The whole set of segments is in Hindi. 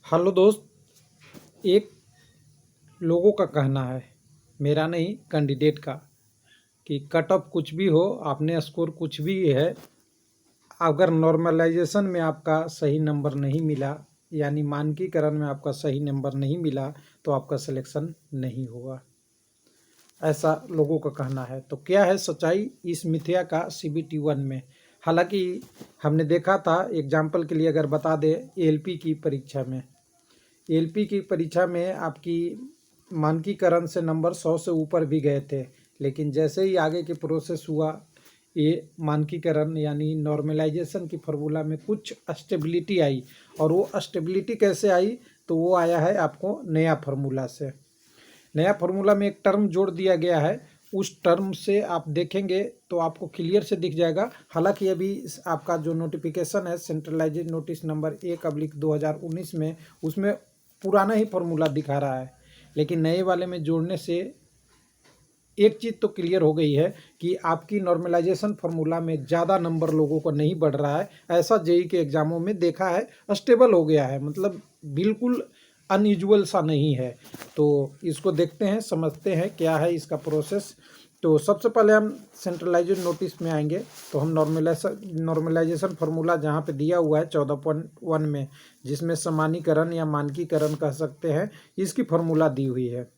हेलो दोस्त। एक लोगों का कहना है, मेरा नहीं कैंडिडेट का, कि कट ऑफ कुछ भी हो, आपने स्कोर कुछ भी है, अगर नॉर्मलाइजेशन में आपका सही नंबर नहीं मिला, यानी मानकीकरण में आपका सही नंबर नहीं मिला, तो आपका सिलेक्शन नहीं होगा, ऐसा लोगों का कहना है। तो क्या है सच्चाई इस मिथ्या का CBT 1 में? हालांकि हमने देखा था, एग्जाम्पल के लिए अगर बता दें, एलपी की परीक्षा में, एलपी की परीक्षा में आपकी मानकीकरण से नंबर 100 से ऊपर भी गए थे, लेकिन जैसे ही आगे के प्रोसेस हुआ, ये मानकीकरण यानी नॉर्मलाइजेशन की फार्मूला में कुछ स्टेबिलिटी आई। और वो स्टेबिलिटी कैसे आई? तो वो आया है आपको नया फार्मूला से। नया फार्मूला में एक टर्म जोड़ दिया गया है, उस टर्म से आप देखेंगे तो आपको क्लियर से दिख जाएगा। हालांकि अभी आपका जो नोटिफिकेशन है सेंट्रलाइज्ड नोटिस नंबर 1/2019 में, उसमें पुराना ही फार्मूला दिखा रहा है, लेकिन नए वाले में जोड़ने से एक चीज़ तो क्लियर हो गई है कि आपकी नॉर्मलाइजेशन फार्मूला में ज़्यादा नंबर लोगों को नहीं बढ़ रहा है। ऐसा जेई के एग्ज़ामों में देखा है, स्टेबल हो गया है, मतलब बिल्कुल अनयूजुअल सा नहीं है। तो इसको देखते हैं, समझते हैं क्या है इसका प्रोसेस। तो सबसे पहले हम सेंट्रलाइज्ड नोटिस में आएंगे, तो हम नॉर्मलाइजेशन फार्मूला जहाँ पे दिया हुआ है 14.1 में, जिसमें सामान्यीकरण या मानकीकरण कह सकते हैं, इसकी फार्मूला दी हुई है।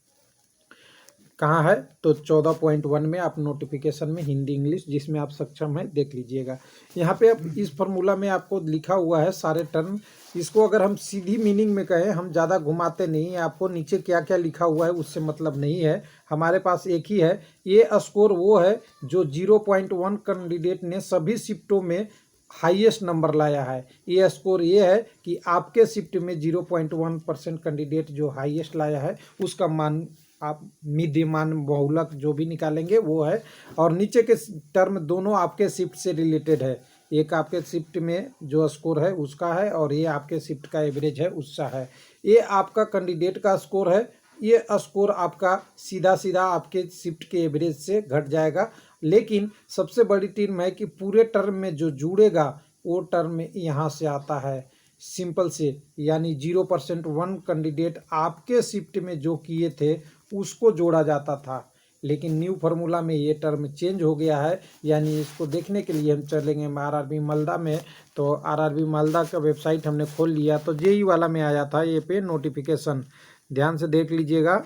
कहाँ है? तो 14.1 में आप नोटिफिकेशन में हिंदी इंग्लिश जिसमें आप सक्षम हैं देख लीजिएगा। यहाँ पे अब इस फार्मूला में आपको लिखा हुआ है सारे टर्म। इसको अगर हम सीधी मीनिंग में कहें, हम ज़्यादा घुमाते नहीं हैं, आपको नीचे क्या क्या लिखा हुआ है उससे मतलब नहीं है, हमारे पास एक ही है। ये स्कोर वो है जो 0.1 कैंडिडेट ने सभी शिफ्टों में हाईएस्ट नंबर लाया है। ये स्कोर ये है कि आपके शिफ्ट में 0.1% कैंडिडेट जो हाईएस्ट लाया है, उसका मान आप मध्यमान बहुलक जो भी निकालेंगे वो है। और नीचे के टर्म दोनों आपके शिफ्ट से रिलेटेड है, एक आपके शिफ्ट में जो स्कोर है उसका है, और ये आपके शिफ्ट का एवरेज है उसका है। ये आपका कैंडिडेट का स्कोर है, ये स्कोर आपका सीधा सीधा आपके शिफ्ट के एवरेज से घट जाएगा। लेकिन सबसे बड़ी टर्म है कि पूरे टर्म में जो जुड़ेगा वो टर्म यहाँ से आता है, सिंपल से, यानी 0% 1 कैंडिडेट आपके शिफ्ट में जो किए थे उसको जोड़ा जाता था। लेकिन न्यू फार्मूला में ये टर्म चेंज हो गया है, यानी इसको देखने के लिए हम चलेंगे आरआरबी मालदा में। तो आरआरबी मालदा का वेबसाइट हमने खोल लिया, तो जेई वाला में आया था ये पे नोटिफिकेशन, ध्यान से देख लीजिएगा,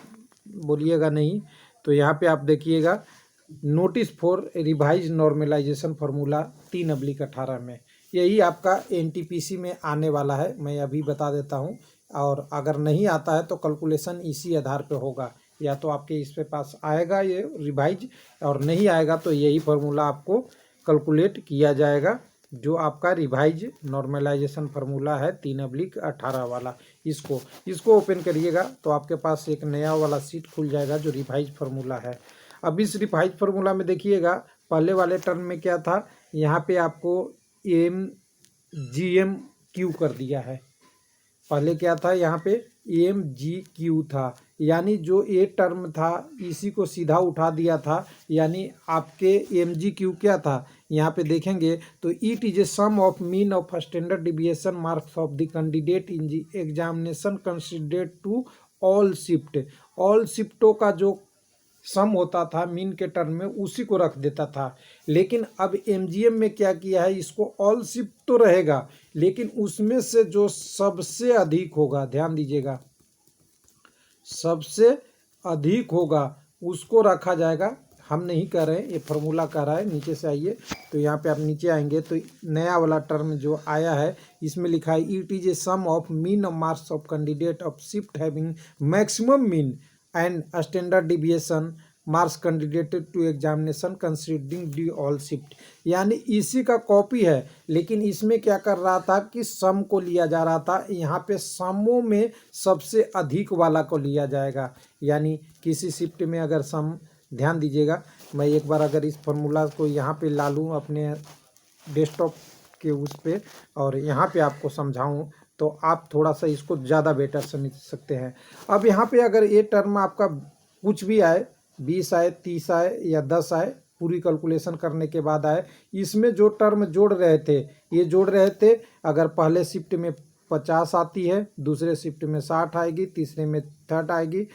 बोलिएगा नहीं। तो यहाँ पे आप देखिएगा, notice for revise normalisation formula 3/18 में, यही आपका एनटीपीसी में आने वाला है, मैं अभी बता देता हूँ। और अगर नहीं आता है तो कैलकुलेशन इसी आधार पे होगा, या तो आपके इस पे पास आएगा ये रिवाइज, और नहीं आएगा तो यही फार्मूला आपको कैलकुलेट किया जाएगा, जो आपका रिवाइज नॉर्मलाइजेशन फार्मूला है 3/18 वाला। इसको ओपन करिएगा तो आपके पास एक नया वाला सीट खुल जाएगा जो रिवाइज फार्मूला है। अब इस रिवाइज फार्मूला में देखिएगा, पहले वाले टर्म में क्या था, यहाँ पे आपको AMGM कर दिया है। पहले क्या था, यहाँ पे AMGQ था, यानी जो ए टर्म था इसी को सीधा उठा दिया था। यानी आपके AMGQ क्या था, यहाँ पे देखेंगे तो it is a sum of mean of standard deviation marks of the candidate in the examination considered to all shift. All शिफ्टों का जो सम होता था मीन के टर्म में, उसी को रख देता था। लेकिन अब MGM में क्या किया है, इसको ऑल शिफ्ट तो रहेगा, लेकिन उसमें से जो सबसे अधिक होगा, ध्यान दीजिएगा, सबसे अधिक होगा उसको रखा जाएगा। हम नहीं कर रहे हैं, ये फार्मूला कर रहा है। नीचे से आइए, तो यहाँ पे आप नीचे आएंगे तो नया वाला टर्म जो आया है, इसमें लिखा है it is a sum of mean marks of candidate of shift having maximum mean and standard deviation marks candidated to examination considering the all shift. यानी इसी का कॉपी है, लेकिन इसमें क्या कर रहा था कि सम को लिया जा रहा था, यहाँ पे समों में सबसे अधिक वाला को लिया जाएगा। यानी किसी शिफ्ट में अगर सम, ध्यान दीजिएगा, मैं एक बार अगर इस फार्मूला को यहाँ पे ला लूँ अपने डेस्कटॉप के उस पे, और यहाँ पे आपको समझाऊँ, तो आप थोड़ा सा इसको ज़्यादा बेटर समझ सकते हैं। अब यहाँ पे अगर ये टर्म आपका कुछ भी आए, 20 आए, 30 आए या 10 आए, पूरी कैलकुलेशन करने के बाद आए, इसमें जो टर्म जोड़ रहे थे, ये जोड़ रहे थे अगर पहले शिफ्ट में 50 आती है, दूसरे शिफ्ट में 60 आएगी, तीसरे में 30 आएगी,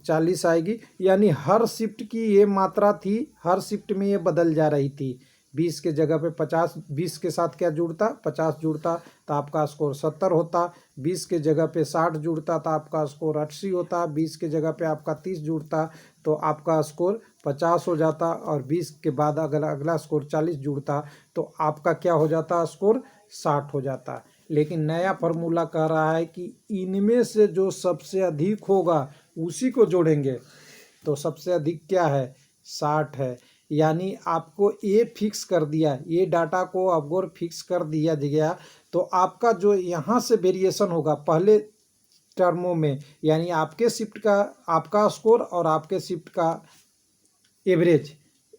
40 आएगी। यानी हर शिफ्ट की ये मात्रा थी, हर शिफ्ट में ये बदल जा रही थी। 20 के जगह पे 50, 20 के साथ क्या जुड़ता, 50 जुड़ता तो आपका स्कोर 70 होता। 20 के जगह पे 60 जुड़ता तो आपका स्कोर 80 होता। 20 के जगह पे आपका 30 जुड़ता तो आपका स्कोर 50 हो जाता। और 20 के बाद अगर अगला स्कोर 40 जुड़ता तो आपका क्या हो जाता, स्कोर 60 हो जाता। लेकिन नया फार्मूला कह रहा है कि इनमें से जो सबसे अधिक होगा उसी को जोड़ेंगे। तो सबसे अधिक क्या है, 60 है। यानी आपको ये फिक्स कर दिया, ये डाटा को अगर फिक्स कर दिया गया तो आपका जो यहाँ से वेरिएशन होगा पहले टर्मों में, यानी आपके शिफ्ट का आपका स्कोर और आपके शिफ्ट का एवरेज,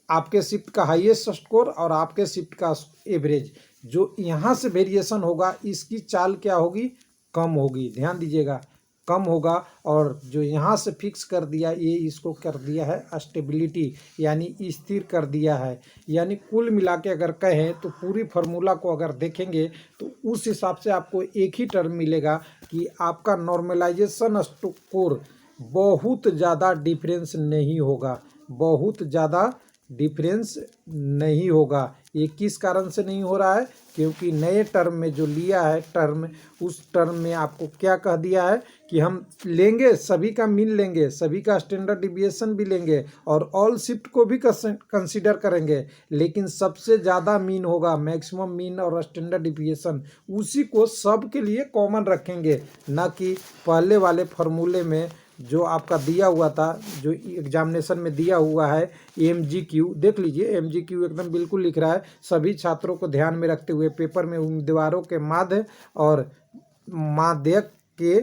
आपके शिफ्ट का हाईएस्ट स्कोर और आपके शिफ्ट का एवरेज, जो यहाँ से वेरिएशन होगा इसकी चाल क्या होगी, कम होगी। ध्यान दीजिएगा, कम होगा। और जो यहाँ से फिक्स कर दिया ये इसको कर दिया है स्टेबिलिटी, यानी स्थिर कर दिया है। यानी कुल मिला के अगर कहें तो पूरी फार्मूला को अगर देखेंगे तो उस हिसाब से आपको एक ही टर्म मिलेगा कि आपका नॉर्मलाइजेशन स्कोर बहुत ज़्यादा डिफरेंस नहीं होगा, बहुत ज़्यादा डिफरेंस नहीं होगा। ये किस कारण से नहीं हो रहा है, क्योंकि नए टर्म में जो लिया है टर्म, उस टर्म में आपको क्या कह दिया है कि हम लेंगे सभी का मीन लेंगे, सभी का स्टैंडर्ड डिविएशन भी लेंगे और ऑल शिफ्ट को भी कंसीडर करेंगे, लेकिन सबसे ज़्यादा मीन होगा, मैक्सिमम मीन और स्टैंडर्ड डिविएशन, उसी को सब के लिए कॉमन रखेंगे। न कि पहले वाले फार्मूले में जो आपका दिया हुआ था, जो एग्जामिनेशन में दिया हुआ है MGQ, देख लीजिए MGQ एकदम बिल्कुल लिख रहा है सभी छात्रों को ध्यान में रखते हुए पेपर में उम्मीदवारों के माध्य और माध्यक के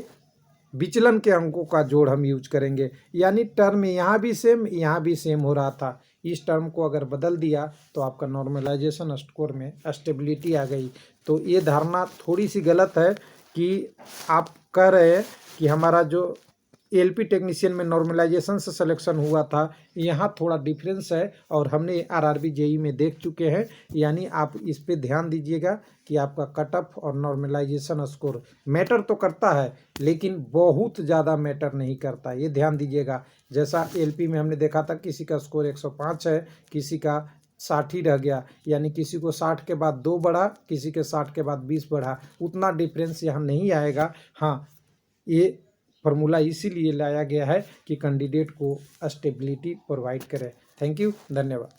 विचलन के अंकों का जोड़ हम यूज करेंगे। यानी टर्म यहाँ भी सेम यहाँ भी सेम हो रहा था। इस टर्म को अगर बदल दिया तो आपका नॉर्मलाइजेशन स्कोर में स्टेबिलिटी आ गई। तो ये धारणा थोड़ी सी गलत है कि आप कह रहे हैं कि हमारा जो LP टेक्नीशियन में नॉर्मलाइजेशन से सिलेक्शन हुआ था, यहाँ थोड़ा डिफरेंस है और हमने RRB JEE में देख चुके हैं। यानी आप इस पे ध्यान दीजिएगा कि आपका कट ऑफ और नॉर्मलाइजेशन स्कोर मैटर तो करता है लेकिन बहुत ज़्यादा मैटर नहीं करता, ये ध्यान दीजिएगा। जैसा LP में हमने देखा था किसी का स्कोर 105 है, किसी का 60 ही रह गया, यानी किसी को 60 के बाद 2 बढ़ा, किसी के 60 के बाद 20 बढ़ा, उतना डिफरेंस यहाँ नहीं आएगा। हाँ, ये फार्मूला इसीलिए लाया गया है कि कैंडिडेट को स्टेबिलिटी प्रोवाइड करे। थैंक यू, धन्यवाद।